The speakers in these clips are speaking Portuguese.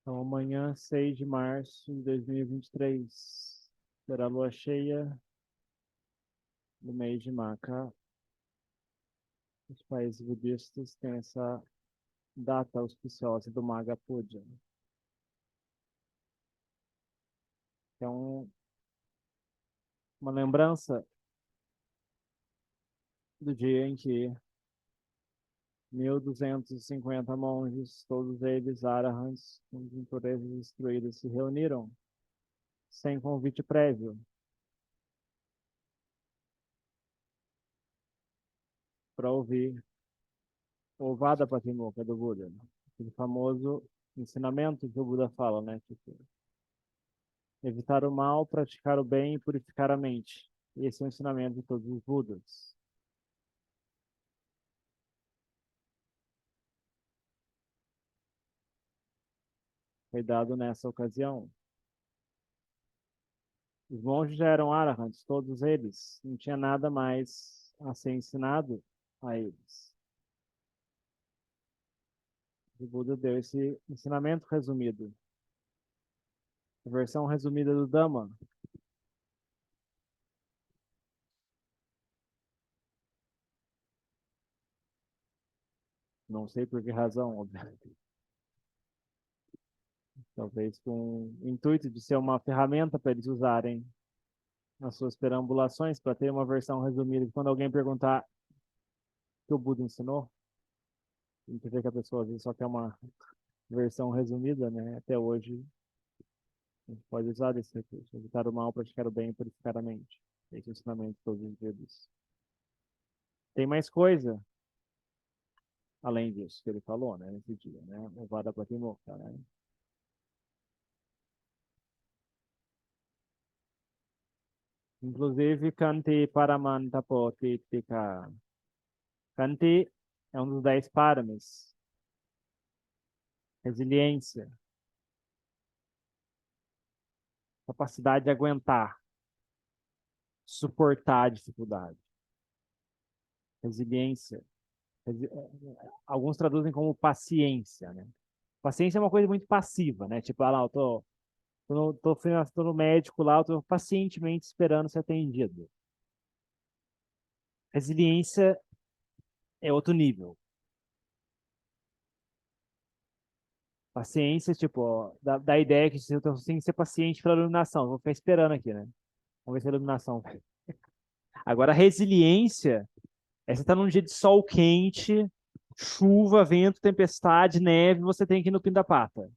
Então, amanhã, 6 de março de 2023, será a lua cheia do mês de Maca. Os países budistas têm essa data auspiciosa do Maga Puja. Então, uma lembrança do dia em que 1.250 monges, todos eles arahants, com impurezas destruídas, se reuniram sem convite prévio para ouvir o Vada Patimokkha do Buda, aquele famoso ensinamento que o Buda fala, né? Tipo, evitar o mal, praticar o bem e purificar a mente. Esse é o ensinamento de todos os Budas. Foi dado nessa ocasião. Os monges já eram arahants, todos eles. Não tinha nada mais a ser ensinado a eles. O Buda deu esse ensinamento resumido. A versão resumida do Dhamma. Não sei por que razão, obviamente. Talvez com o intuito de ser uma ferramenta para eles usarem nas suas perambulações, para ter uma versão resumida. Quando alguém perguntar o que o Buda ensinou, tem que ver que a pessoa às vezes só quer uma versão resumida, né? Até hoje, a gente pode usar esse recurso. Evitar o mal, praticar o bem e purificar a mente. Esse é o ensinamento de todos os dedos. Tem mais coisa, além disso, que ele falou, né? Nesse dia, né? O Vada Patimokkha, né? Inclusive, Kanti Paramantapotipika. Kanti é um dos 10 paramis. Resiliência, capacidade de aguentar, suportar a dificuldade. Resiliência. Alguns traduzem como paciência, né? Paciência é uma coisa muito passiva, né? Tipo, ah lá, tô no médico lá, eu tô pacientemente esperando ser atendido. Resiliência é outro nível. Paciência, tipo, ó, dá a ideia que você tem que ser paciente pela iluminação. Vou ficar esperando aqui, né? Vamos ver se a iluminação. Agora, resiliência é você estar num dia de sol quente, chuva, vento, tempestade, neve, você tem que ir no pin da pata.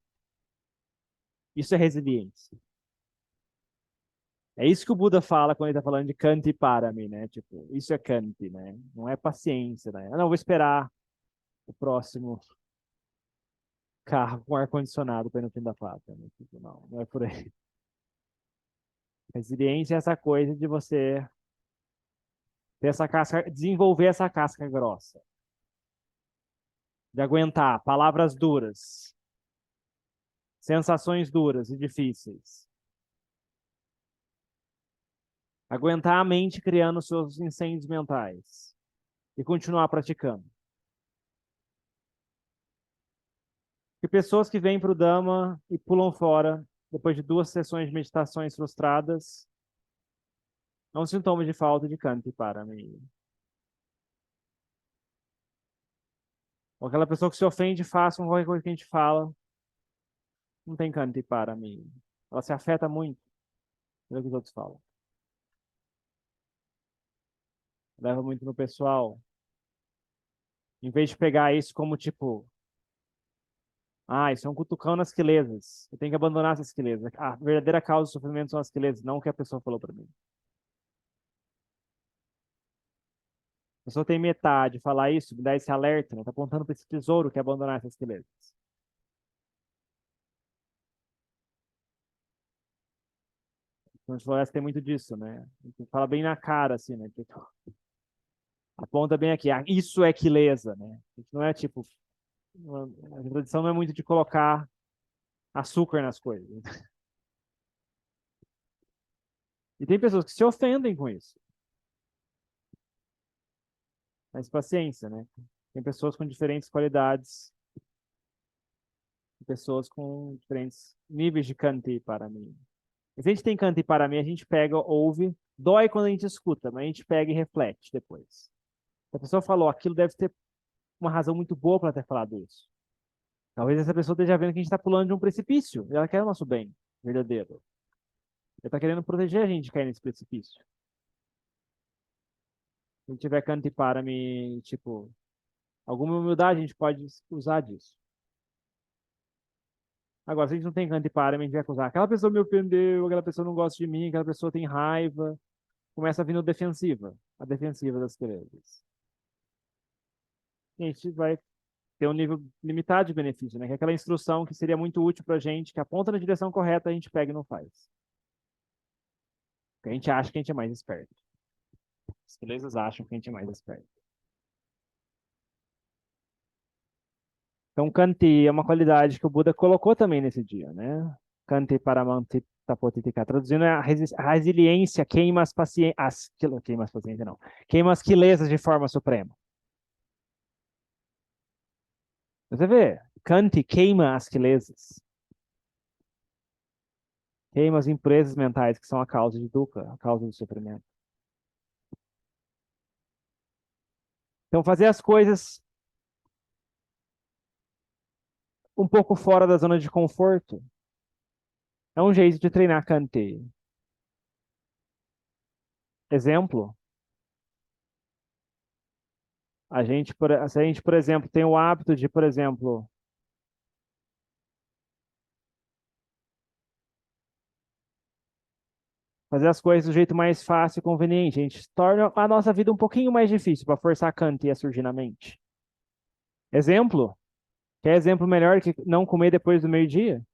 Isso é resiliência. É isso que o Buda fala quando ele está falando de Kanti Parami, né? Tipo, isso é Kanti, né? Não é paciência, né? Ah, não, vou esperar o próximo carro com ar-condicionado para ir no fim da pata, né? Tipo, não, não é por aí. Resiliência é essa coisa de você ter essa casca, desenvolver essa casca grossa, de aguentar palavras duras, sensações duras e difíceis. Aguentar a mente criando seus incêndios mentais e continuar praticando. E pessoas que vêm para o Dhamma e pulam fora depois de 2 sessões de meditações frustradas é um sintoma de falta de Kanti para mim. Ou aquela pessoa que se ofende fácil com qualquer coisa que a gente fala, não tem Kanti para mim. Ela se afeta muito pelo que os outros falam. Leva muito no pessoal. Em vez de pegar isso como tipo, ah, isso é um cutucão nas quelezas. Eu tenho que abandonar essas quelezas. A verdadeira causa do sofrimento são as quelezas, não o que a pessoa falou para mim. A pessoa tem metade, falar isso, me dá esse alerta, né? Tá apontando para esse tesouro que é abandonar essas quelezas. Então, floresta tem muito disso, né? Fala bem na cara, assim, né? Tipo, aponta bem aqui, ah, isso é queleza, né? Não é tipo, a tradição não é muito de colocar açúcar nas coisas. E tem pessoas que se ofendem com isso. Mas paciência, né? Tem pessoas com diferentes qualidades pessoas com diferentes níveis de Kanti para mim. Se a gente tem Kanti para mim, a gente pega, ouve, dói quando a gente escuta, mas a gente pega e reflete depois. Se a pessoa falou aquilo, deve ter uma razão muito boa para ter falado isso. Talvez essa pessoa esteja vendo que a gente está pulando de um precipício e ela quer o nosso bem verdadeiro. Ela está querendo proteger a gente de cair nesse precipício. Se a gente tiver Kanti para mim, tipo, alguma humildade, a gente pode usar disso. Agora, se a gente não tem canto e para, a gente vai acusar. Aquela pessoa me ofendeu, aquela pessoa não gosta de mim, aquela pessoa tem raiva. Começa a vir no defensiva, a defensiva das crianças. E a gente vai ter um nível limitado de benefício, né? Que é aquela instrução que seria muito útil para a gente, que aponta na direção correta, a gente pega e não faz. Porque a gente acha que a gente é mais esperto. As crianças acham que a gente é mais esperto. Então, Kanti é uma qualidade que o Buda colocou também nesse dia, né? Kanti Paramanti Tapotitika. Traduzindo, é a resiliência queima as paciências. Queima as paciências, não. Queima as quilesas de forma suprema. Você vê, Kanti queima as quilesas. Queima as impurezas mentais que são a causa de dukkha, a causa do sofrimento. Então, fazer as coisas um pouco fora da zona de conforto é um jeito de treinar Kanti. Exemplo, se a gente, por exemplo, tem o hábito de, por exemplo, fazer as coisas do jeito mais fácil e conveniente, a gente torna a nossa vida um pouquinho mais difícil para forçar Kanti a surgir na mente. Exemplo, quer exemplo melhor que não comer depois do meio-dia?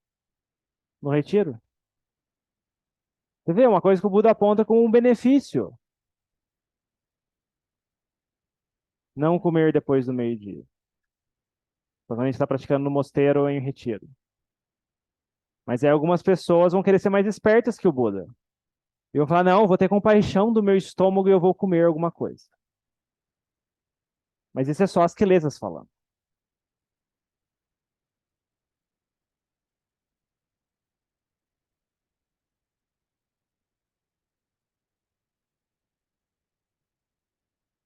No retiro? Você vê, uma coisa que o Buda aponta como um benefício. Não comer depois do meio-dia. Quando a gente está praticando no mosteiro ou em retiro. Mas aí algumas pessoas vão querer ser mais espertas que o Buda. E vão falar, não, vou ter compaixão do meu estômago e eu vou comer alguma coisa. Mas isso é só as quelesas falando.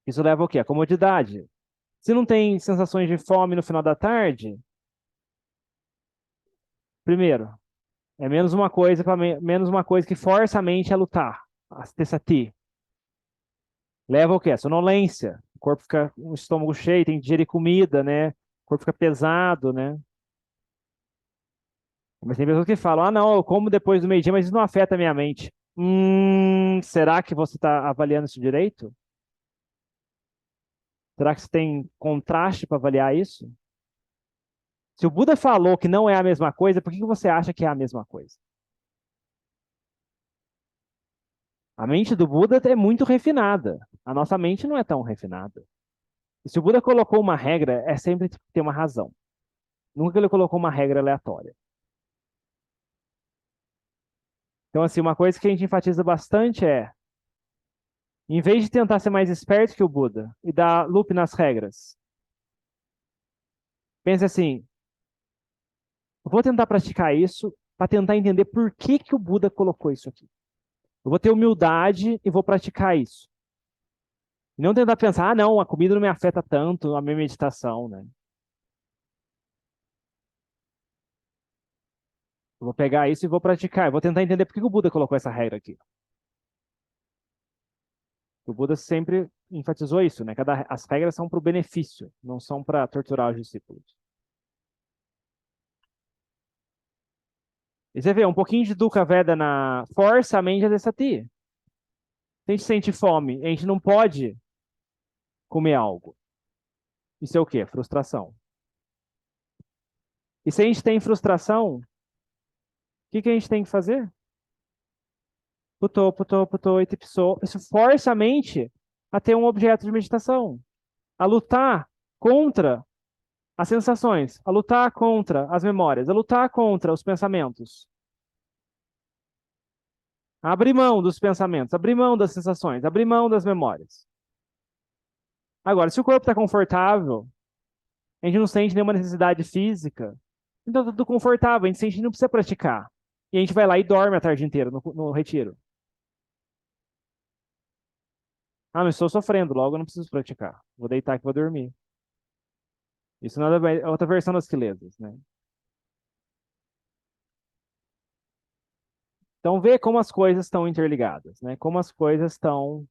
Isso leva ao quê? A comodidade. Se não tem sensações de fome no final da tarde, primeiro, é menos uma coisa que força a mente a lutar, a ter sati. Leva ao quê? A sonolência. O corpo fica com o estômago cheio, tem que digerir comida, né? O corpo fica pesado, né? Mas tem pessoas que falam, ah, não, eu como depois do meio-dia, mas isso não afeta a minha mente. Será que você está avaliando isso direito? Será que você tem contraste para avaliar isso? Se o Buda falou que não é a mesma coisa, por que você acha que é a mesma coisa? A mente do Buda é muito refinada. A nossa mente não é tão refinada. E se o Buda colocou uma regra, é sempre ter uma razão. Nunca que ele colocou uma regra aleatória. Então, assim, uma coisa que a gente enfatiza bastante é, em vez de tentar ser mais esperto que o Buda e dar loop nas regras, pense assim, eu vou tentar praticar isso para tentar entender por que que o Buda colocou isso aqui. Eu vou ter humildade e vou praticar isso. E não tentar pensar, ah, não, a comida não me afeta tanto, a minha meditação, né? Eu vou pegar isso e vou praticar. Eu vou tentar entender por que o Buda colocou essa regra aqui. O Buda sempre enfatizou isso, né? As regras são para o benefício, não são para torturar os discípulos. E você vê, um pouquinho de Dukkha Veda na força a mente a sati. Se a gente sente fome, a gente não pode comer algo. Isso é o quê? Frustração. E se a gente tem frustração, o que que a gente tem que fazer? Putô, putô, putô, itipsô. Isso força a mente a ter um objeto de meditação. A lutar contra as sensações, a lutar contra as memórias, a lutar contra os pensamentos. A abrir mão dos pensamentos, abrir mão das sensações, abrir mão das memórias. Agora, se o corpo está confortável, a gente não sente nenhuma necessidade física, Então tá tudo confortável, a gente sente que não precisa praticar. E a gente vai lá e dorme a tarde inteira no retiro. Ah, mas estou sofrendo, logo eu não preciso praticar. Vou deitar que vou dormir. Isso nada mais, é outra versão das quilesas, né? Então vê como as coisas estão interligadas, né? Como as coisas estão.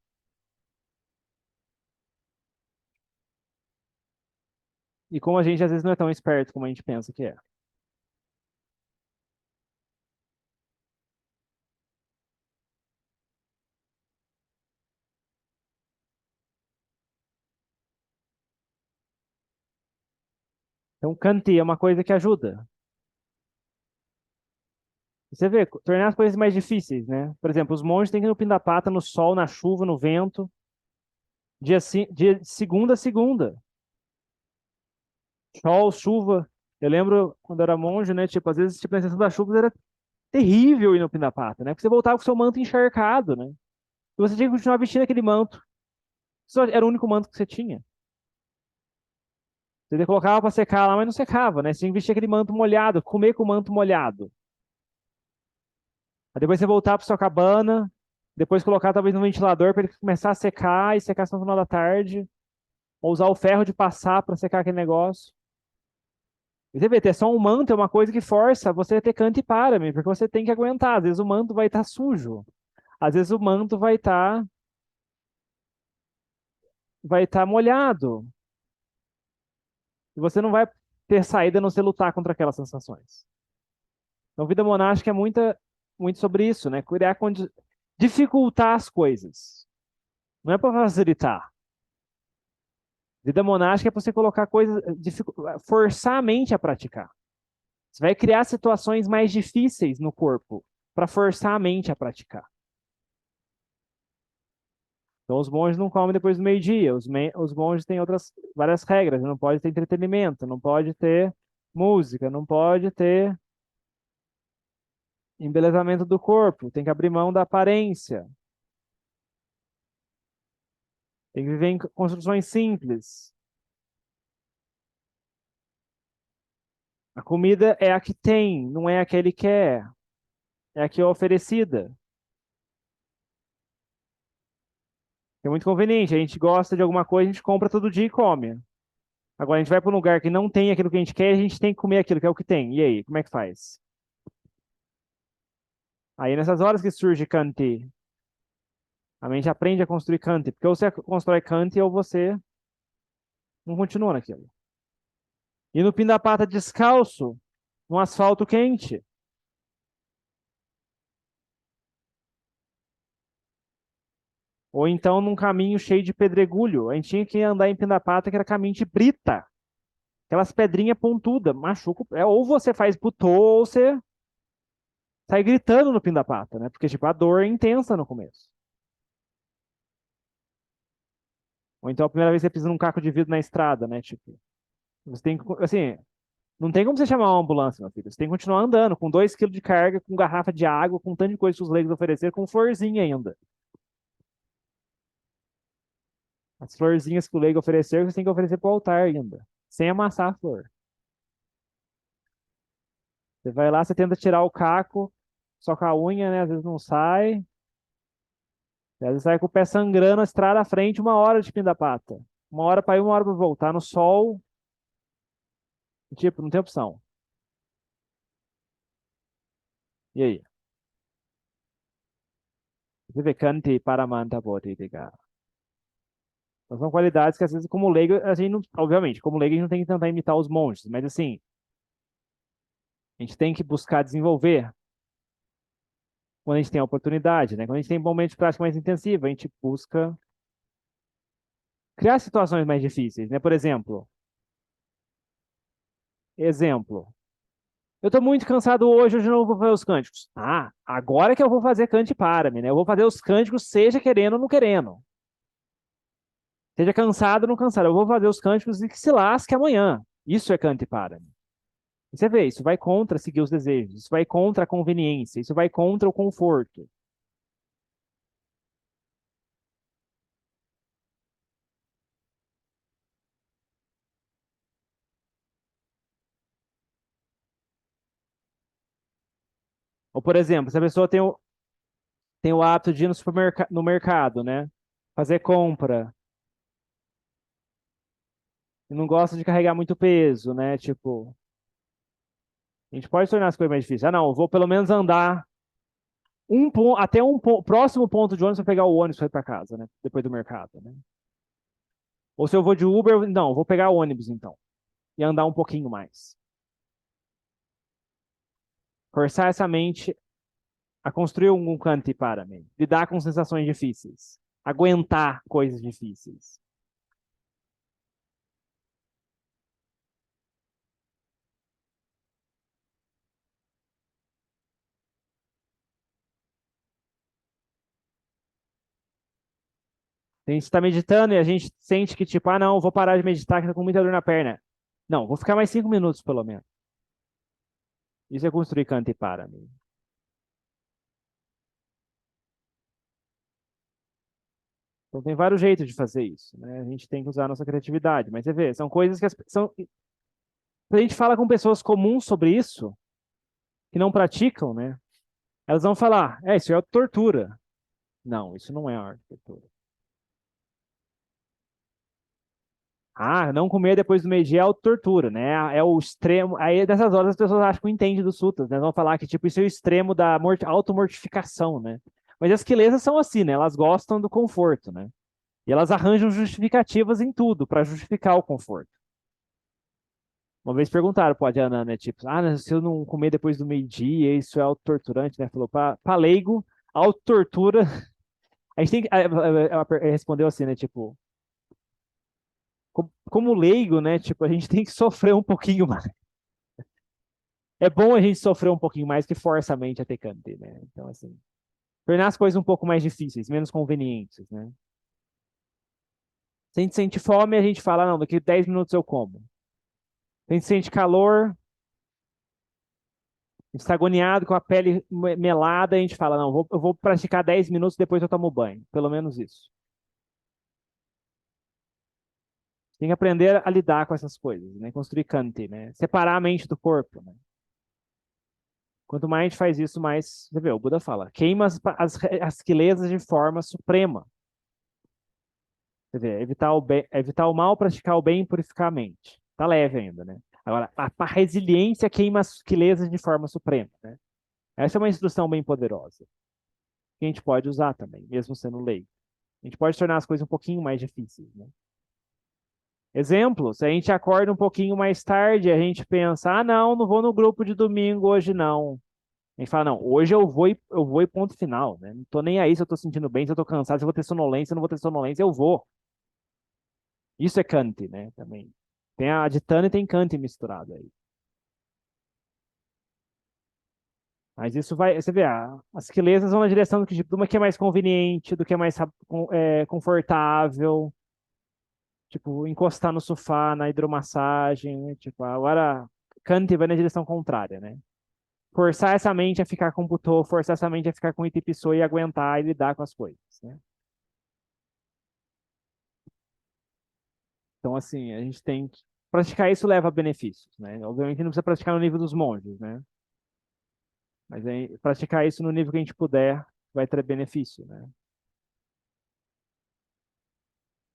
E como a gente às vezes não é tão esperto como a gente pensa que é. Então, Kanti é uma coisa que ajuda. Você vê, tornar as coisas mais difíceis, né? Por exemplo, os monges têm que ir no Pindapata, no sol, na chuva, no vento, dia de segunda a segunda. Sol, chuva. Eu lembro quando eu era monge, né? Tipo, às vezes, tipo, na estação das chuvas era terrível ir no Pindapata, né? Porque você voltava com o seu manto encharcado, né? E você tinha que continuar vestindo aquele manto. Só era o único manto que você tinha. Você colocava para secar lá, mas não secava, né? Você tinha que vestir aquele manto molhado, comer com o manto molhado. Aí depois você voltar para sua cabana, depois colocar talvez no ventilador para ele começar a secar e secar só no final da tarde, ou usar o ferro de passar para secar aquele negócio. E você vê, ter só um manto é uma coisa que força você a ter canto e párame, porque você tem que aguentar. Às vezes o manto vai estar sujo, às vezes o manto vai estar molhado, e você não vai ter saída a não ser lutar contra aquelas sensações. Então, vida monástica é muito sobre isso, né? Dificultar as coisas. Não é para facilitar. Vida monástica é para você colocar coisas, forçar a mente a praticar. Você vai criar situações mais difíceis no corpo para forçar a mente a praticar. Então, os monges não comem depois do meio-dia. Os monges têm outras várias regras. Não pode ter entretenimento, não pode ter música, não pode ter embelezamento do corpo. Tem que abrir mão da aparência. Tem que viver em construções simples. A comida é a que tem, não é a que ele quer. É a que é oferecida. É muito conveniente. A gente gosta de alguma coisa, a gente compra todo dia e come. Agora a gente vai para um lugar que não tem aquilo que a gente quer, a gente tem que comer aquilo que é o que tem. E aí, como é que faz? Aí nessas horas que surge Kanti, a mente aprende a construir Kanti, porque ou você constrói Kanti ou você não continua naquilo. E no Pindapata descalço, no asfalto quente, ou então num caminho cheio de pedregulho. A gente tinha que andar em Pindapata que era caminho de brita, aquelas pedrinhas pontudas, machuca. Ou você faz putô, ou você sai gritando no Pindapata, né? Porque, tipo, a dor é intensa no começo. Ou então a primeira vez que você pisa num caco de vidro na estrada, né? Tipo, você tem que, assim, não tem como você chamar uma ambulância, meu filho. Você tem que continuar andando com 2 quilos de carga, com garrafa de água, com um tanto de coisa que os leigos ofereceram, com florzinha ainda. As florzinhas que o leigo ofereceu, você tem que oferecer pro altar ainda, sem amassar a flor. Você vai lá, você tenta tirar o caco, só com a unha, né? Às vezes não sai. Às vezes sai com o pé sangrando, a estrada à frente, 1 hora de pata. 1 hora para ir, 1 hora para voltar no sol. Tipo, não tem opção. E aí? Vivekanti paramanta bodhidika. Então, são qualidades que, às vezes, como leigo, a gente não, obviamente, como leigo, a gente não tem que tentar imitar os monges, mas assim, a gente tem que buscar desenvolver quando a gente tem a oportunidade, né? Quando a gente tem um momento de prática mais intensiva, a gente busca criar situações mais difíceis, né? Por exemplo, eu estou muito cansado hoje eu não vou fazer os cânticos. Ah, agora que eu vou fazer cante para-me, né? Eu vou fazer os cânticos, seja querendo ou não querendo. Seja cansado ou não cansado. Eu vou fazer os cânticos e que se lasque amanhã. Isso é cante para-me. Você vê, isso vai contra seguir os desejos, isso vai contra a conveniência, isso vai contra o conforto. Ou, por exemplo, se a pessoa tem o hábito de ir no mercado, né? Fazer compra, e não gosta de carregar muito peso, né? Tipo, a gente pode tornar as coisas mais difíceis. Ah, não, eu vou pelo menos andar até próximo ponto de ônibus para pegar o ônibus para ir para casa, né? Depois do mercado, né? Ou se eu vou de Uber, não, eu vou pegar o ônibus então e andar um pouquinho mais. Forçar essa mente a construir um canto para mim, lidar com sensações difíceis, aguentar coisas difíceis. A gente está meditando e a gente sente que, tipo, ah, não, vou parar de meditar que tá com muita dor na perna. Não, vou ficar mais 5 minutos, pelo menos. Isso é construir canto e para mim. Então tem vários jeitos de fazer isso, né? A gente tem que usar a nossa criatividade, mas você vê, são coisas que são. Quando a gente fala com pessoas comuns sobre isso, que não praticam, né? Elas vão falar, isso é tortura. Não, isso não é arte tortura. Ah, não comer depois do meio-dia é tortura, né? É o extremo. Aí, dessas horas, as pessoas acham que entendem dos sutras, né? Vão falar que, tipo, isso é o extremo da automortificação, né? Mas as quilesas são assim, né? Elas gostam do conforto, né? E elas arranjam justificativas em tudo para justificar o conforto. Uma vez perguntaram pro Adriana, né? Tipo, se eu não comer depois do meio-dia, isso é auto-torturante, né? Falou, pra leigo, auto-tortura. A gente tem que. Ela respondeu assim, né? Tipo, como leigo, né? Tipo, a gente tem que sofrer um pouquinho mais. É bom a gente sofrer um pouquinho mais que força a mente a ter cante, né? Então, assim, tornar as coisas um pouco mais difíceis, menos convenientes, né? Se a gente sente fome, a gente fala, não, daqui 10 minutos eu como. Se a gente sente calor, a gente está agoniado com a pele melada, a gente fala, não, eu vou praticar 10 minutos, depois eu tomo banho. Pelo menos isso. Tem que aprender a lidar com essas coisas, né? Construir cante, né? Separar a mente do corpo, né? Quanto mais a gente faz isso, mais, você vê, o Buda fala, queima as quilesas de forma suprema. Quer dizer, evitar o mal, praticar o bem e purificar a mente. Tá leve ainda, né? Agora, a resiliência queima as quilesas de forma suprema, né? Essa é uma instrução bem poderosa, que a gente pode usar também, mesmo sendo leigo. A gente pode tornar as coisas um pouquinho mais difíceis, né? Exemplo, se a gente acorda um pouquinho mais tarde, a gente pensa, não, não vou no grupo de domingo hoje não. A gente fala, não, hoje eu vou e ponto final, né? Não tô nem aí se eu tô sentindo bem, se eu tô cansado, se eu vou ter sonolência, se eu não vou ter sonolência, eu vou. Isso é Kant, né? Também. Tem a de Tana e tem Kant misturado aí. Mas isso vai, você vê, as quilesas vão na direção do uma que é mais conveniente, do que é mais confortável, tipo, encostar no sofá, na hidromassagem, né? Tipo, agora Kant vai na direção contrária, né? Forçar essa mente a ficar com Butô, forçar essa mente a ficar com Itipiçô e aguentar e lidar com as coisas, né? Então, assim, a gente tem que praticar isso leva a benefícios, né? Obviamente não precisa praticar no nível dos monges, né? Mas aí, praticar isso no nível que a gente puder vai ter benefício, né?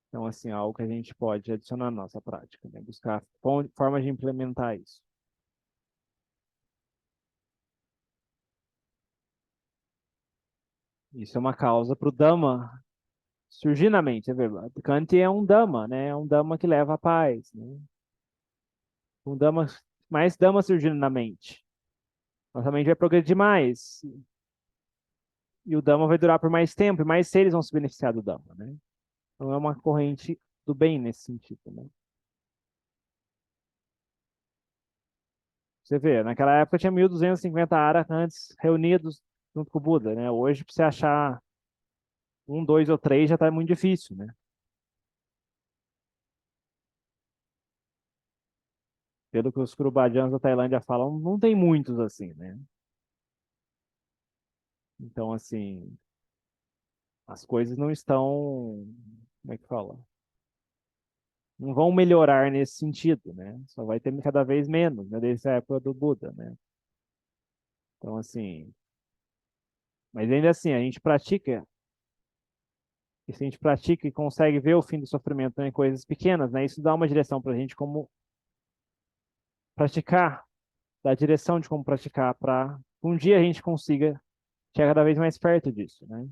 Então, assim, é algo que a gente pode adicionar na nossa prática, né? Buscar formas de implementar isso. Isso é uma causa para o Dhamma surgir na mente, é verdade. Kant é um Dhamma, né? É um Dhamma que leva à paz, né? Um Dhamma, mais Dhamma surgindo na mente. Nossa mente vai progredir mais. E o Dhamma vai durar por mais tempo, e mais seres vão se beneficiar do Dhamma, né? Então é uma corrente do bem nesse sentido, né? Você vê, naquela época tinha 1.250 arahantes reunidos junto com o Buda, né? Hoje, para você achar um, dois ou três já está muito difícil, né? Pelo que os Kurubadianos da Tailândia falam, não tem muitos assim, né? Então, assim, as coisas não estão, como é que fala? Não vão melhorar nesse sentido, né? Só vai ter cada vez menos, né? Desde a época do Buda, né? Então, assim, Mas ainda assim, a gente pratica, e se a gente pratica e consegue ver o fim do sofrimento em coisas pequenas, né? Isso dá uma direção para a gente como praticar, dá a direção de como praticar para um dia a gente consiga chegar cada vez mais perto disso, né?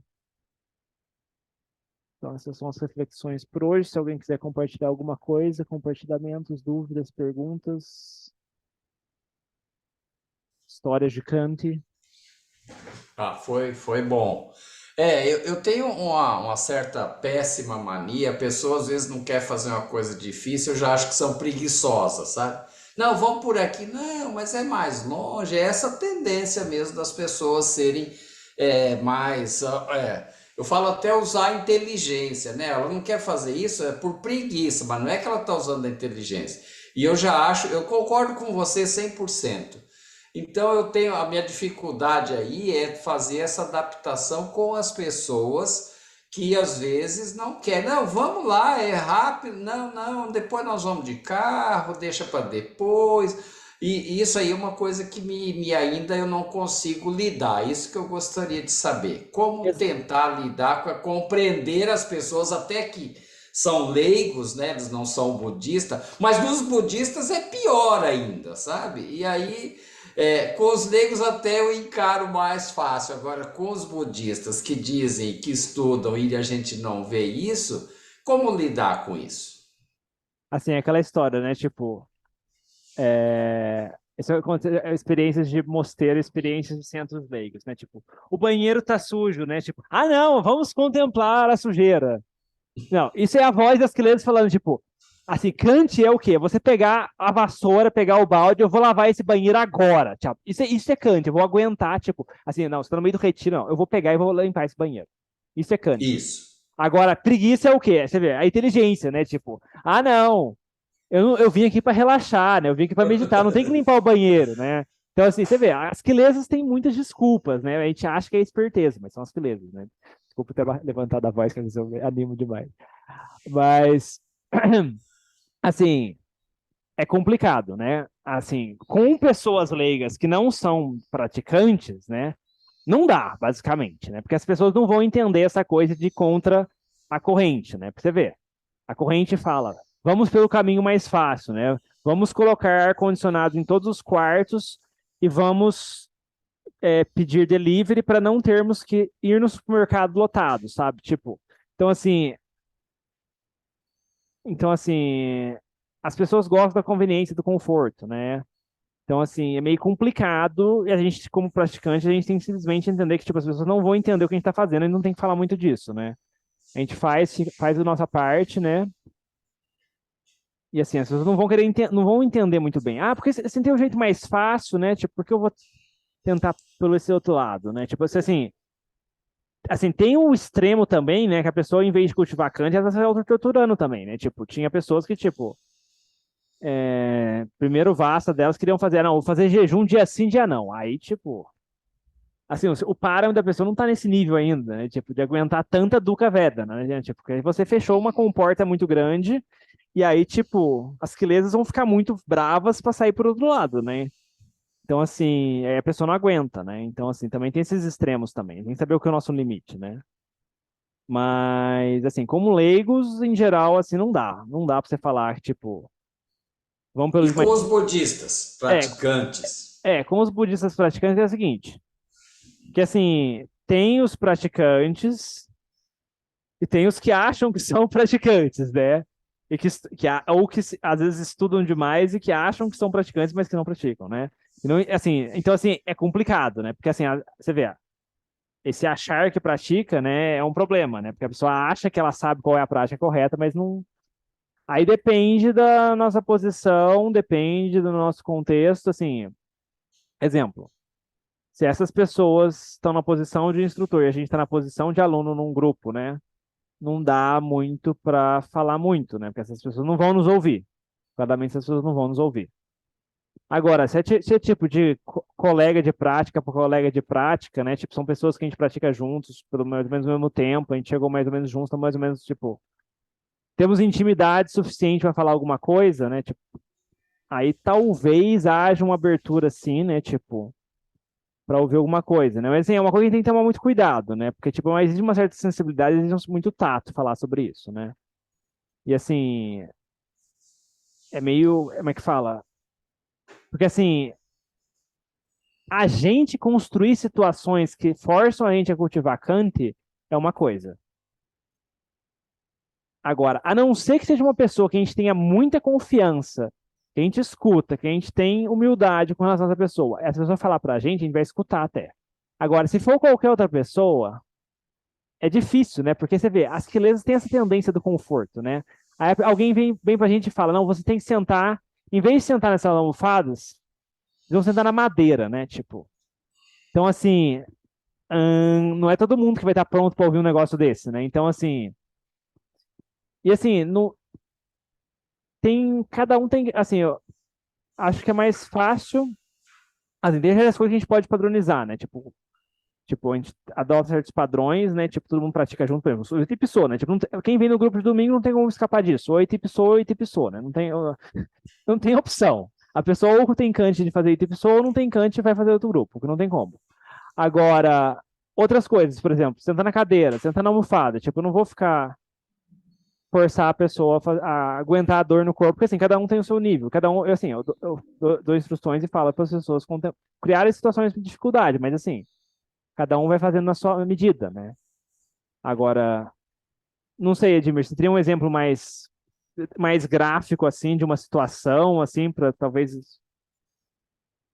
Então, essas são as reflexões por hoje. Se alguém quiser compartilhar alguma coisa, compartilhamentos, dúvidas, perguntas, histórias de Kant. Ah, foi bom. Eu tenho uma certa péssima mania. A pessoa às vezes não quer fazer uma coisa difícil, eu já acho que são preguiçosas, sabe? Não, vamos por aqui. Não, mas é mais longe. É essa tendência mesmo das pessoas serem mais. Eu falo até usar a inteligência, né? Ela não quer fazer isso, é por preguiça, mas não é que ela está usando a inteligência. E eu já acho, eu concordo com você 100%. Então eu tenho a minha dificuldade aí é fazer essa adaptação com as pessoas que às vezes não querem. Não, vamos lá, é rápido. Não, não, depois nós vamos de carro, deixa para depois. E isso aí é uma coisa que me ainda eu não consigo lidar. Isso que eu gostaria de saber. Como Ex- tentar lidar com compreender as pessoas até que são leigos, né? Eles não são budistas, mas nos budistas é pior ainda, sabe? E aí com os leigos até eu encaro mais fácil. Agora, com os budistas que dizem que estudam e a gente não vê isso, como lidar com isso? Assim, é aquela história, né? Tipo, isso é experiências de mosteiro, experiências de centros leigos, né? Tipo, o banheiro tá sujo, né? Tipo, ah, não, vamos contemplar a sujeira. Não, isso é a voz das crianças falando, tipo, assim, Kant é o quê? Você pegar a vassoura, pegar o balde, eu vou lavar esse banheiro agora. Tipo, isso é Kant, eu vou aguentar, tipo, assim, não, você tá no meio do retiro, não, eu vou pegar e vou limpar esse banheiro. Isso é Kant. Isso. Agora, preguiça é o quê? Você vê, a inteligência, né? Tipo, ah, não, eu vim aqui para relaxar, né? Eu vim aqui para meditar, não tem que limpar o banheiro, né? Então, assim, você vê, as quilesas têm muitas desculpas, né? A gente acha que é esperteza, mas são as quilesas, né? Desculpa ter levantado a voz, que às vezes eu animo demais. Mas, assim, é complicado, né? Assim, com pessoas leigas que não são praticantes, né? Não dá, basicamente, né? Porque as pessoas não vão entender essa coisa de contra a corrente, né? Pra você ver, a corrente fala, vamos pelo caminho mais fácil, né? Vamos colocar ar-condicionado em todos os quartos e vamos pedir delivery para não termos que ir no supermercado lotado, sabe? Tipo, então assim, então assim, as pessoas gostam da conveniência, do conforto, né? Então, assim, é meio complicado e a gente, como praticante, a gente tem que simplesmente entender que, tipo, as pessoas não vão entender o que a gente está fazendo e não tem que falar muito disso, né? A gente faz a nossa parte, né? E assim, as pessoas não vão não vão entender muito bem. Ah, porque assim tem um jeito mais fácil, né? Tipo, porque eu vou tentar pelo esse outro lado, né? Tipo, assim, tem um extremo também, né? Que a pessoa, em vez de cultivar Kant, ela está se autotorturando também, né? Tipo, tinha pessoas que, tipo, primeiro vasta delas queriam fazer, não, vou fazer jejum dia sim, dia não. Aí, tipo, assim, o parâmetro da pessoa não tá nesse nível ainda, né? Tipo, de aguentar tanta dukkha veda, né? Tipo, porque você fechou uma comporta muito grande e aí, tipo, as quilesas vão ficar muito bravas para sair por outro lado, né? Então, assim, aí a pessoa não aguenta, né? Então, assim, também tem esses extremos também. Tem que saber o que é o nosso limite, né? Mas, assim, como leigos, em geral, assim, não dá. Não dá pra você falar, que, tipo, vamos E pelos mais. com os budistas, É, praticantes? com os budistas praticantes é o seguinte, que, assim, tem os praticantes e tem os que acham que são praticantes, né? E ou que às vezes estudam demais e que acham que são praticantes, mas que não praticam, né? E não, assim, então, assim, é complicado, né? Porque, assim, você vê, esse achar que pratica, né, é um problema, né? Porque a pessoa acha que ela sabe qual é a prática correta, mas não. Aí depende da nossa posição, depende do nosso contexto, assim. Exemplo, se essas pessoas estão na posição de instrutor e a gente está na posição de aluno num grupo, né? Não dá muito para falar muito, né? Porque essas pessoas não vão nos ouvir. Claramente essas pessoas não vão nos ouvir. Agora, se é tipo de colega de prática por colega de prática, né? Tipo, são pessoas que a gente pratica juntos, pelo mais ou menos no mesmo tempo, a gente chegou mais ou menos juntos, então mais ou menos, tipo, temos intimidade suficiente para falar alguma coisa, né? Tipo, aí talvez haja uma abertura assim, né? Tipo, para ouvir alguma coisa, né? Mas assim, é uma coisa que tem que tomar muito cuidado, né? Porque, tipo, mas existe uma certa sensibilidade, existe muito tato falar sobre isso, né? E assim, é meio, como é que fala? Porque assim, a gente construir situações que forçam a gente a cultivar Kant é uma coisa. Agora, a não ser que seja uma pessoa que a gente tenha muita confiança, que a gente escuta, que a gente tem humildade com relação a essa pessoa, essa pessoa falar pra gente, a gente vai escutar até. Agora, se for qualquer outra pessoa, é difícil, né? Porque você vê, as quilesas têm essa tendência do conforto, né? Aí alguém vem pra gente e fala, não, você tem que sentar, em vez de sentar nessas almofadas, eles vão sentar na madeira, né? Tipo, então assim, não é todo mundo que vai estar pronto para ouvir um negócio desse, né? Então assim, e assim, cada um tem, assim, eu acho que é mais fácil, assim, tem as coisas que a gente pode padronizar, né? Tipo, a gente adota certos padrões, né? Tipo, todo mundo pratica junto, por exemplo, oito e psoa, né? Tipo, quem vem no grupo de domingo não tem como escapar disso. Oito e psoa, né? Não tem opção. A pessoa ou tem cante de fazer oito e psoa ou não tem cante e vai fazer outro grupo, que não tem como. Agora, outras coisas, por exemplo, sentar na cadeira, sentar na almofada. Tipo, eu não vou ficar forçar a pessoa a aguentar a dor no corpo, porque assim, cada um tem o seu nível. Cada um, assim, eu dou instruções e falo para as pessoas criarem situações de dificuldade, mas assim, cada um vai fazendo na sua medida, né? Agora, não sei, Edmir, você teria um exemplo mais gráfico, assim, de uma situação, assim, para talvez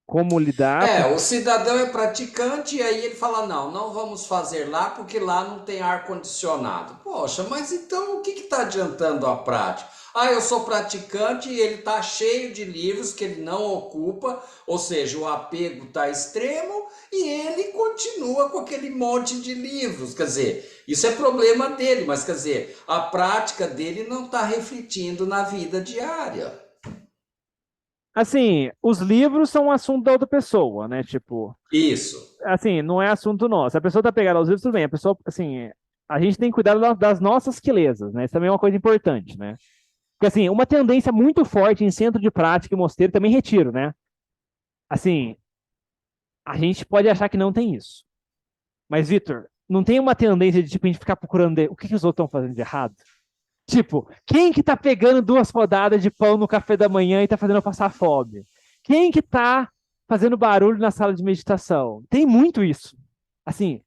como lidar? É, o cidadão é praticante e aí ele fala: não, não vamos fazer lá porque lá não tem ar-condicionado. Poxa, mas então o que está adiantando a prática? Ah, eu sou praticante e ele está cheio de livros que ele não ocupa, ou seja, o apego está extremo e ele continua com aquele monte de livros. Quer dizer, isso é problema dele, mas quer dizer, a prática dele não está refletindo na vida diária. Assim, os livros são um assunto da outra pessoa, né? Tipo, Isso. assim, não é assunto nosso. A pessoa tá pegando os livros, tudo bem. A pessoa, assim, a gente tem que cuidar das nossas quelezas, né? Isso também é uma coisa importante, né? Porque, assim, uma tendência muito forte em centro de prática e mosteiro, também retiro, né? Assim, a gente pode achar que não tem isso. Mas, Vitor, não tem uma tendência de, tipo, a gente ficar procurando o que os outros estão fazendo de errado? Tipo, quem que tá pegando duas rodadas de pão no café da manhã e tá fazendo eu passar fome? Quem que tá fazendo barulho na sala de meditação? Tem muito isso. Assim,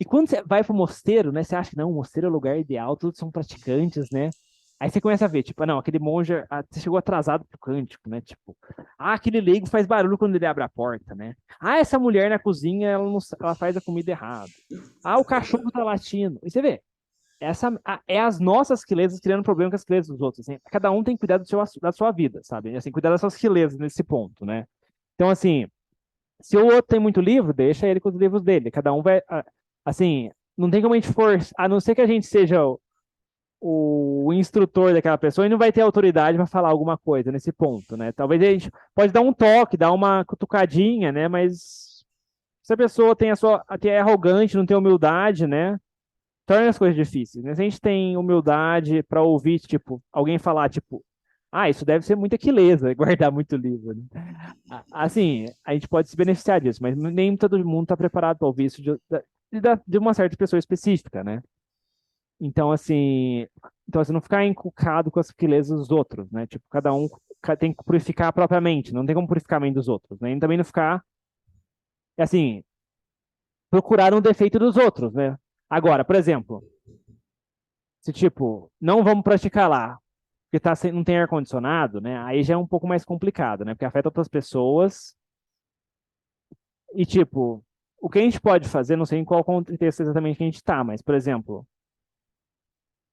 e quando você vai pro mosteiro, né, você acha que não, o mosteiro é o lugar ideal, todos são praticantes, né? Aí você começa a ver, tipo, não, aquele monge, você chegou atrasado pro cântico, né? Tipo, aquele leigo faz barulho quando ele abre a porta, né? Essa mulher na cozinha, ela, não, ela faz a comida errada. O cachorro tá latindo. E você vê, é as nossas quilesas criando problema com as quilesas dos outros. Assim. Cada um tem que cuidar da sua vida, sabe? Assim, cuidar das suas quilesas nesse ponto, né? Então, assim, se o outro tem muito livro, deixa ele com os livros dele. Cada um vai. Assim, não tem como a gente forçar, a não ser que a gente seja o instrutor daquela pessoa e não vai ter autoridade para falar alguma coisa nesse ponto, né? Talvez a gente pode dar um toque, dar uma cutucadinha, né? Mas se a pessoa tem até é arrogante, não tem humildade, né? Torna as coisas difíceis, né? Se a gente tem humildade para ouvir, tipo, alguém falar, tipo, isso deve ser muita aquileza, guardar muito livro, né? Assim, a gente pode se beneficiar disso, mas nem todo mundo está preparado para ouvir isso de uma certa pessoa específica, né? Então, assim, não ficar encucado com as aquilezas dos outros, né? Tipo, cada um tem que purificar propriamente, não tem como purificar a mente dos outros, né? E também não ficar, assim, procurar um defeito dos outros, né? Agora, por exemplo, se tipo, não vamos praticar lá, porque não tem ar-condicionado, né? Aí já é um pouco mais complicado, né? Porque afeta outras pessoas. E, tipo, o que a gente pode fazer, não sei em qual contexto exatamente que a gente tá, mas, por exemplo,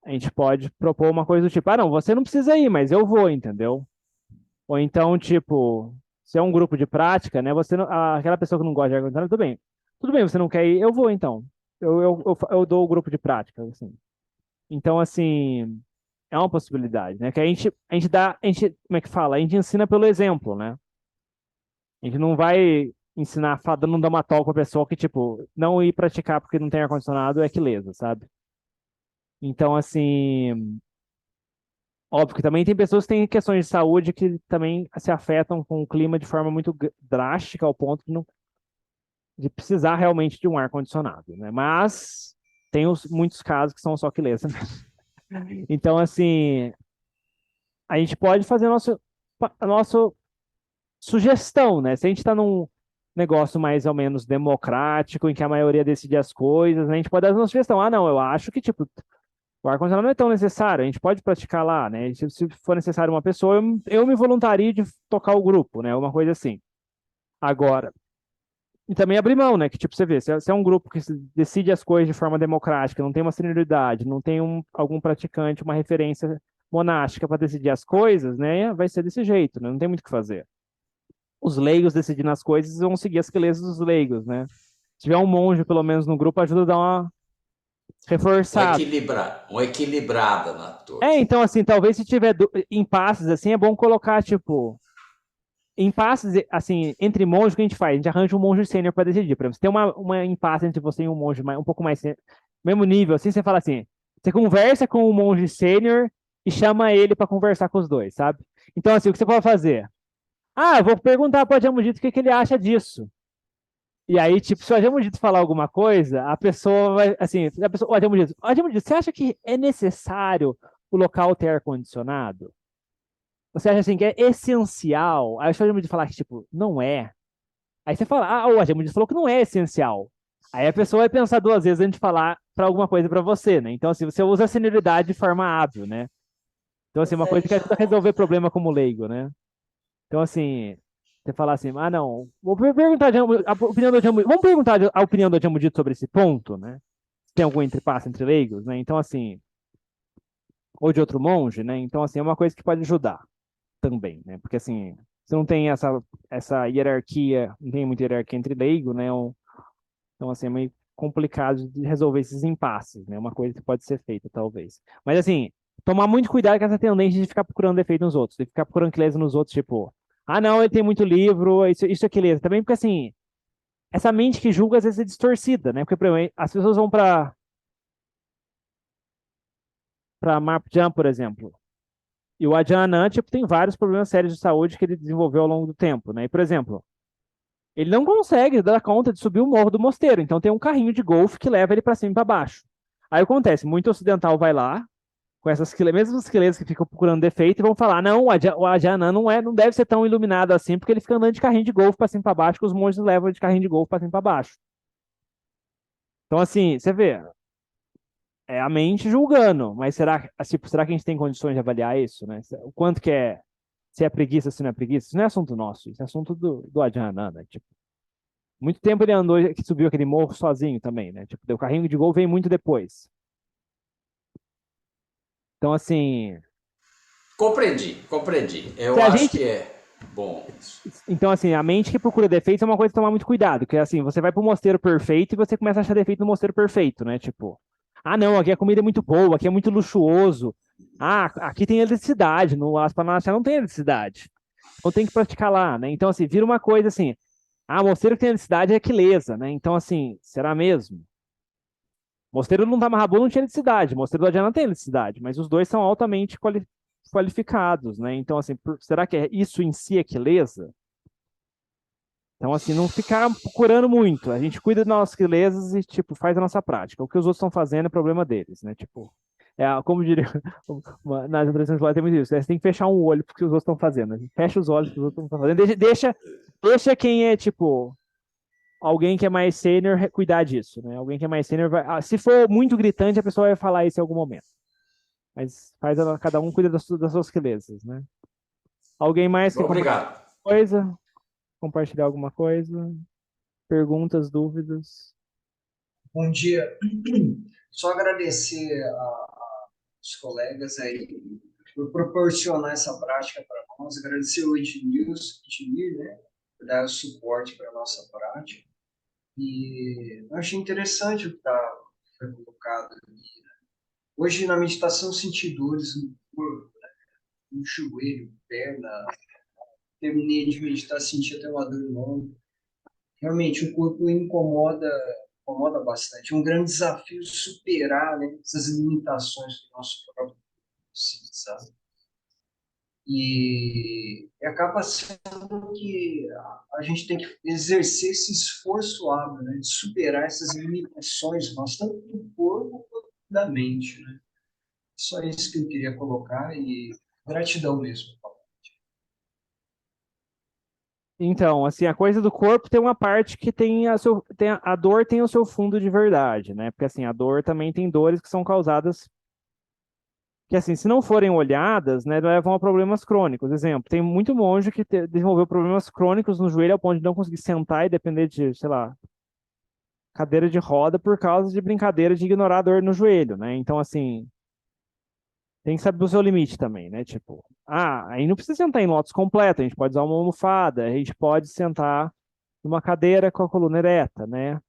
a gente pode propor uma coisa do tipo, não, você não precisa ir, mas eu vou, entendeu? Ou então, tipo, se é um grupo de prática, né? Você aquela pessoa que não gosta de ar-condicionado, tudo bem. Tudo bem, você não quer ir, eu vou, então. Eu dou o grupo de prática, assim. Então, assim, é uma possibilidade, né? Que como é que fala? A gente ensina pelo exemplo, né? A gente não vai ensinar, dando um toque pra pessoa que, tipo, não ir praticar porque não tem ar-condicionado é queleza, sabe? Então, assim, óbvio que também tem pessoas que têm questões de saúde que também se afetam com o clima de forma muito drástica, ao ponto de não. de precisar realmente de um ar-condicionado, né? Mas tem muitos casos que são só queleza. Então, assim, a gente pode fazer a nossa sugestão, né? Se a gente está num negócio mais ou menos democrático, em que a maioria decide as coisas, né? A gente pode dar uma sugestão. Ah, não, eu acho que, tipo, o ar-condicionado não é tão necessário, a gente pode praticar lá, né? Se for necessário uma pessoa, eu me voluntario de tocar o grupo, né? Uma coisa assim. Agora, e também abrir mão, né? Que tipo, você vê, se é um grupo que decide as coisas de forma democrática, não tem uma senioridade, não tem algum praticante, uma referência monástica para decidir as coisas, né? Vai ser desse jeito, né? Não tem muito o que fazer. Os leigos decidindo as coisas vão seguir as quelezas dos leigos, né? Se tiver um monge, pelo menos, no grupo, ajuda a dar uma reforçada. Uma equilibrada na É, coisa. então, assim, talvez se tiver impasses, assim, é bom colocar, tipo, impasses, assim, entre monges, o que a gente faz? A gente arranja um monge sênior para decidir. Por exemplo, se tem uma impasse entre você e um monge um pouco mais, mesmo nível, assim, você fala assim, você conversa com o monge sênior e chama ele para conversar com os dois, sabe? Então, assim, o que você pode fazer? Ah, eu vou perguntar para o Adjamudito o que ele acha disso. E aí, tipo, se o Adjamudito falar alguma coisa, a pessoa vai, assim, o Adjamudito, você acha que é necessário o local ter ar-condicionado? Você acha assim que é essencial? Aí o Adjamudito falar que, tipo, não é. Aí você fala, ah, o Adjamudito falou que não é essencial. Aí a pessoa vai pensar duas vezes antes de falar para alguma coisa para você, né? Então, assim, você usa a senioridade de forma hábil, né? Então, assim, uma coisa que ajuda a resolver problema como leigo, né? Então, assim, você falar assim, ah, não, vou perguntar a opinião do Adjamudito. Vamos perguntar a opinião do Adjamudito sobre esse ponto, né? Tem algum entrepasso entre leigos, né? Então, assim, ou de outro monge, né? Então, assim, é uma coisa que pode ajudar também, né? Porque, assim, você não tem essa hierarquia, não tem muita hierarquia entre leigo, né? Então, assim, é meio complicado de resolver esses impasses, né? Uma coisa que pode ser feita, talvez. Mas, assim, tomar muito cuidado com essa tendência de ficar procurando defeito nos outros, de ficar procurando clareza nos outros, tipo, ah, não, ele tem muito livro, isso é clareza. Também porque, assim, essa mente que julga às vezes é distorcida, né? Porque, por exemplo, as pessoas vão para Marpjan, por exemplo, e o Ajahn Anan, tipo, tem vários problemas sérios de saúde que ele desenvolveu ao longo do tempo, né? E, por exemplo, ele não consegue dar conta de subir o morro do mosteiro, então tem um carrinho de golfe que leva ele para cima e para baixo. Aí acontece, muito ocidental vai lá, com essas mesmas quiletas que ficam procurando defeito, e vão falar: não, o Ajanan não deve ser tão iluminado assim, porque ele fica andando de carrinho de golfe para cima e para baixo, que os monges levam de carrinho de golfe para cima e para baixo. Então, assim, você vê, é a mente julgando, mas será que a gente tem condições de avaliar isso, né? O quanto que é, se é preguiça, se não é preguiça? Isso não é assunto nosso, isso é assunto do Ajanan, né? Tipo, muito tempo ele andou, que subiu aquele morro sozinho também, né? Tipo, o carrinho de gol veio muito depois. Então, assim, Compreendi, compreendi. se Eu a acho gente que é bom isso. Então, assim, a mente que procura defeitos é uma coisa de tomar muito cuidado, que é assim, você vai pro mosteiro perfeito e você começa a achar defeito no mosteiro perfeito, né? Tipo, ah, não, aqui a comida é muito boa, aqui é muito luxuoso. Ah, aqui tem eletricidade, no Aspanachá não tem eletricidade. Então tem que praticar lá, né? Então, assim, vira uma coisa assim, ah, mosteiro que tem eletricidade é aquileza, né? Então, assim, será mesmo? Mosteiro do Ntamarabu não tinha eletricidade, mosteiro do Adiana tem eletricidade, mas os dois são altamente qualificados, né? Então, assim, será que isso em si é aquileza? Então, assim, não ficar procurando muito. A gente cuida das nossas belezas e, tipo, faz a nossa prática. O que os outros estão fazendo é problema deles, né? Tipo, como diria, nas tradições lá tem muito isso, né? Você tem que fechar um olho porque os outros estão fazendo. Né? Fecha os olhos porque os outros estão fazendo. Deixa quem é, tipo, alguém que é mais sênior cuidar disso, né? Alguém que é mais sênior vai. Se for muito gritante, a pessoa vai falar isso em algum momento. Mas cada um cuida das suas belezas, né? Alguém mais quer compartilhar Obrigado. coisa? Compartilhar alguma coisa? Perguntas, dúvidas? Bom dia. Só agradecer aos colegas aí por proporcionar essa prática para nós, agradecer o Edmir, né, por dar o suporte para a nossa prática. E eu achei interessante o que foi colocado aqui. Hoje, na meditação, senti dores no corpo, no joelho, perna. Terminei de meditar, senti até uma dor no ombro. Realmente, o corpo incomoda bastante. É um grande desafio superar, né, essas limitações do nosso próprio si, sabe? E acaba sendo que a gente tem que exercer esse esforço hábil, né, de superar essas limitações nossas, tanto do corpo quanto da mente, né? Só isso que eu queria colocar e gratidão mesmo. Então, assim, a coisa do corpo tem uma parte que a dor tem o seu fundo de verdade, né? Porque assim, a dor também tem dores que são causadas que assim, se não forem olhadas, né, levam a problemas crônicos. Exemplo, tem muito monge que desenvolveu problemas crônicos no joelho ao ponto de não conseguir sentar e depender de, sei lá, cadeira de roda por causa de brincadeira de ignorar a dor no joelho, né? Então, assim, tem que saber o seu limite também, né? Tipo, aí não precisa sentar em lótus completo, a gente pode usar uma almofada, a gente pode sentar numa cadeira com a coluna ereta, né?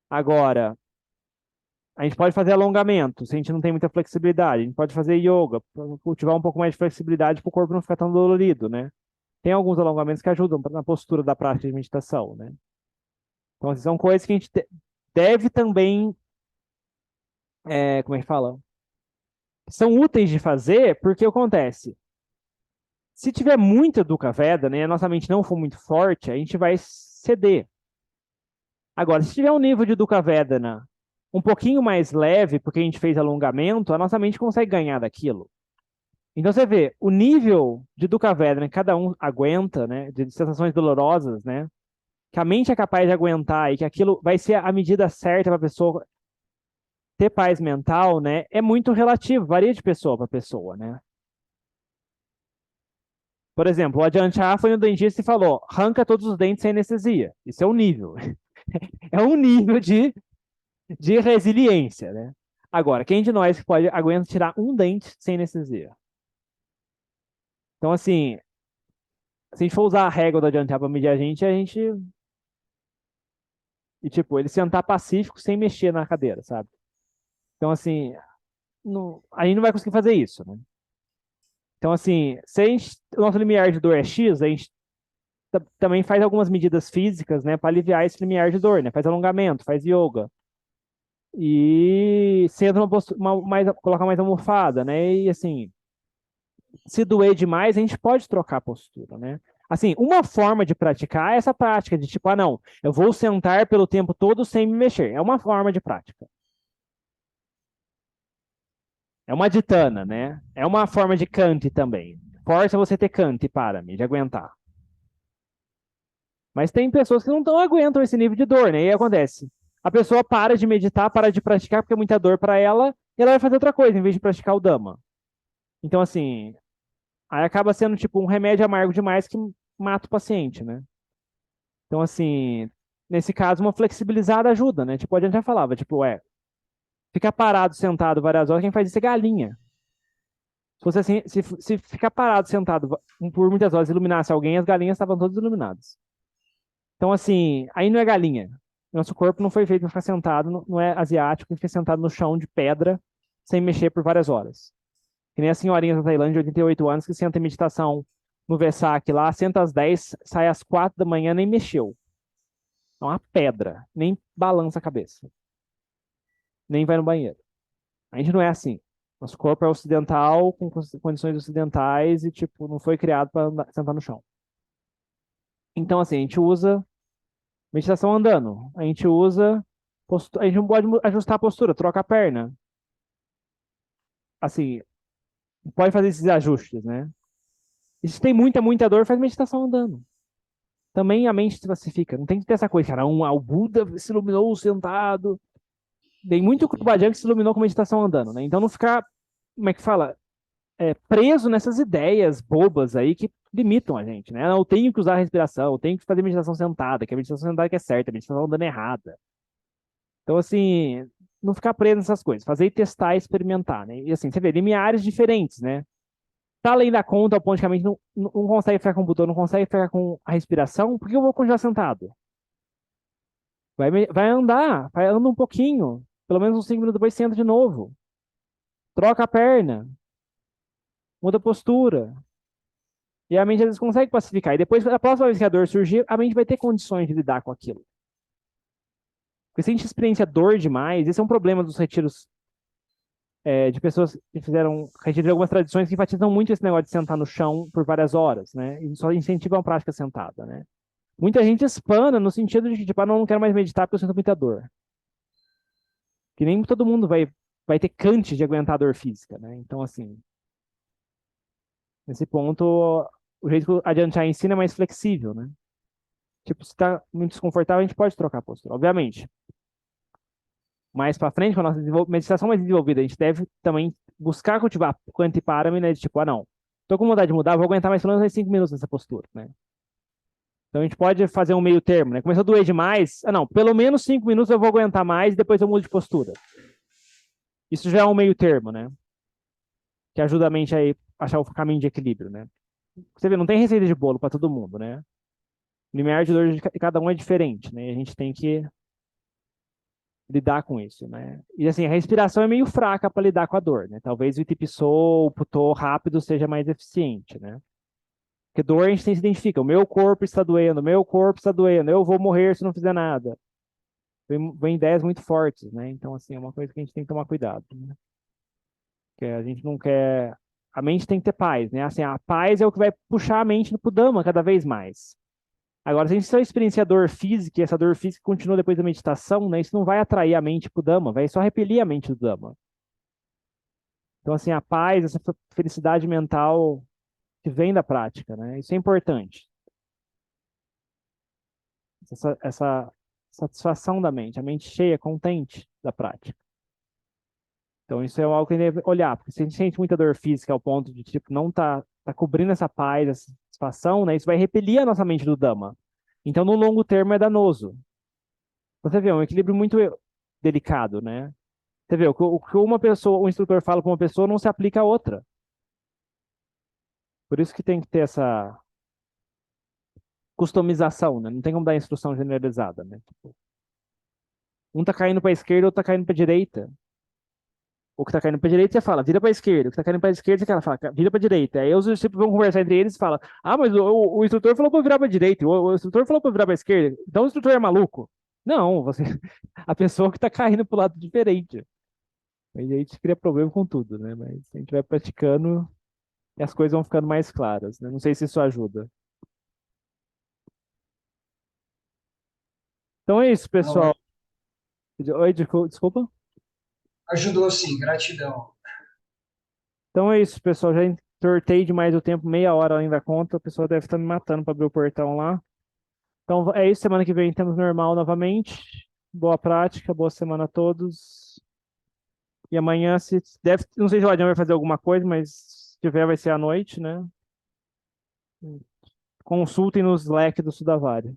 Agora, a gente pode fazer alongamento, se a gente não tem muita flexibilidade. A gente pode fazer yoga, pra cultivar um pouco mais de flexibilidade para o corpo não ficar tão dolorido, né? Tem alguns alongamentos que ajudam na postura da prática de meditação, né? Então, assim, são coisas que a gente deve também, como é que fala? São úteis de fazer, porque acontece. Se tiver muita Dukkha Veda, né, a nossa mente não for muito forte, a gente vai ceder. Agora, se tiver um nível de Dukkha Vedana um pouquinho mais leve, porque a gente fez alongamento, a nossa mente consegue ganhar daquilo. Então você vê, o nível de Dukkha Vedana que cada um aguenta, né, de sensações dolorosas, né, que a mente é capaz de aguentar e que aquilo vai ser a medida certa para a pessoa ter paz mental, né, é muito relativo, varia de pessoa para pessoa, né. Por exemplo, o Ajahn Chah foi no dentista e falou, arranca todos os dentes sem anestesia. Isso é um nível. É um nível de resiliência, né? Agora, quem de nós que pode aguenta tirar um dente sem anestesia? Então, assim, se a gente for usar a régua do Ajahn Chah para medir a gente... E, tipo, ele sentar pacífico sem mexer na cadeira, sabe? Então, assim, a gente não vai conseguir fazer isso, né? Então, assim, se o nosso limiar de dor é X, a gente também faz algumas medidas físicas, né, para aliviar esse limiar de dor, né? Faz alongamento, faz yoga. E senta uma postura, colocar mais almofada, né? E assim, se doer demais, a gente pode trocar a postura, né? Assim, uma forma de praticar é essa prática de tipo, não, eu vou sentar pelo tempo todo sem me mexer. É uma forma de prática. É uma ditana, né? É uma forma de cante também. Força você ter cante para mim, de aguentar. Mas tem pessoas que não aguentam esse nível de dor, né? E aí acontece. A pessoa para de meditar, para de praticar, porque é muita dor para ela, e ela vai fazer outra coisa, em vez de praticar o Dhamma. Então, assim, aí acaba sendo tipo um remédio amargo demais que mata o paciente, né? Então, assim, nesse caso, uma flexibilizada ajuda, né? Tipo, a gente já falava, tipo, ficar parado, sentado várias horas, quem faz isso é galinha. Se você assim, se ficar parado, sentado por muitas horas, iluminasse alguém, as galinhas estavam todas iluminadas. Então, assim, aí não é galinha. Nosso corpo não foi feito para ficar sentado, não é asiático, fica sentado no chão de pedra, sem mexer por várias horas. Que nem a senhorinha da Tailândia de 88 anos que senta em meditação no Vesak lá, senta às 10, sai às 4 da manhã, nem mexeu. É uma pedra, nem balança a cabeça. Nem vai no banheiro. A gente não é assim. Nosso corpo é ocidental, com condições ocidentais e, tipo, não foi criado para sentar no chão. Então, assim, a gente usa meditação andando. A gente usa... A gente não pode ajustar a postura, troca a perna. Assim, pode fazer esses ajustes, né? E se tem muita dor, faz meditação andando. Também a mente se pacifica. Não tem que ter essa coisa, cara. O Buda se iluminou sentado. Tem muito Krupajan que se iluminou com meditação andando, né? Então não ficar, como é que fala? Preso nessas ideias bobas aí que limitam a gente, né? Eu tenho que usar a respiração, eu tenho que fazer meditação sentada, que a meditação sentada que é certa, a meditação andando errada. Então, assim, não ficar preso nessas coisas. Fazer e testar e experimentar, né? E assim, você vê, limiares diferentes, né? Tá além da conta ao ponto que a mente não consegue ficar com o botão, não consegue ficar com a respiração, por que eu vou continuar sentado? Vai andar, vai andar um pouquinho, pelo menos uns 5 minutos depois senta de novo. Troca a perna, muda a postura. E a mente às vezes consegue pacificar. E depois, a próxima vez que a dor surgir, a mente vai ter condições de lidar com aquilo. Porque se a gente experiencia dor demais, esse é um problema dos retiros de pessoas que fizeram, que a gente vê algumas tradições que enfatizam muito esse negócio de sentar no chão por várias horas, né? E só incentivam a prática sentada, né? Muita gente espana no sentido de que, tipo, não quero mais meditar porque eu sinto muita dor. Que nem todo mundo vai ter cante de aguentar a dor física, né? Então, assim, nesse ponto, o jeito que o Ajahn Chah ensina é mais flexível, né? Tipo, se tá muito desconfortável, a gente pode trocar a postura, obviamente. Mais para frente, com a nossa meditação mais desenvolvida, a gente deve também buscar cultivar Kwanti Parami, né? De tipo, não, tô com vontade de mudar, vou aguentar mais pelo menos 5 minutos nessa postura, né? Então a gente pode fazer um meio termo, né? Começou a doer demais, não, pelo menos 5 minutos eu vou aguentar mais e depois eu mudo de postura. Isso já é um meio termo, né? Que ajuda a mente a achar o caminho de equilíbrio, né? Você vê, não tem receita de bolo para todo mundo, né? O limiar de dor de cada um é diferente, né? E a gente tem que lidar com isso, né? E assim, a respiração é meio fraca para lidar com a dor, né? Talvez o Itipissou, o Putô rápido seja mais eficiente, né? Porque dor a gente se identifica, o meu corpo está doendo, o meu corpo está doendo, eu vou morrer se não fizer nada. Vem ideias muito fortes, né? Então, assim, é uma coisa que a gente tem que tomar cuidado, né? Que a gente não quer... A mente tem que ter paz, né? Assim, a paz é o que vai puxar a mente pro Dhamma cada vez mais. Agora, se a gente só experiencia a dor física e essa dor física continua depois da meditação, né, isso não vai atrair a mente para o Dhamma, vai só repelir a mente do Dhamma. Então, assim, a paz, essa felicidade mental que vem da prática, né, isso é importante. Essa satisfação da mente, a mente cheia, contente da prática. Então, isso é algo que a gente deve olhar, porque se a gente sente muita dor física ao ponto de, tipo, não tá cobrindo essa paz, essa satisfação, né, isso vai repelir a nossa mente do Dhamma. Então, no longo termo, é danoso. Você vê, é um equilíbrio muito delicado, né? Você vê, o que uma pessoa, um instrutor fala para uma pessoa não se aplica a outra. Por isso que tem que ter essa customização, né? Não tem como dar instrução generalizada, né? Tipo, um tá caindo para a esquerda, outro tá caindo para a direita. O que tá caindo para a direita, você fala, vira para a esquerda. O que tá caindo para a esquerda, você fala, vira para a direita. Aí os discípulos vão conversar entre eles e falam, ah, mas o instrutor falou para virar para a direita, o instrutor falou para virar para a esquerda. Então o instrutor é maluco. Não, você, a pessoa que tá caindo para o lado diferente. Aí a gente cria problema com tudo, né? Mas a gente vai praticando e as coisas vão ficando mais claras, né? Não sei se isso ajuda. Então é isso, Não, pessoal. Oi, desculpa. ajudou sim, gratidão. Então é isso, pessoal. Já entortei demais o tempo, meia hora além da conta. O pessoal deve estar me matando para abrir o portão lá. Então é isso. Semana que vem temos normal novamente. Boa prática, boa semana a todos. E amanhã, se deve, não sei se o Adriano vai fazer alguma coisa, mas se tiver, vai ser à noite, né? Consultem nos Slack do Sudavari.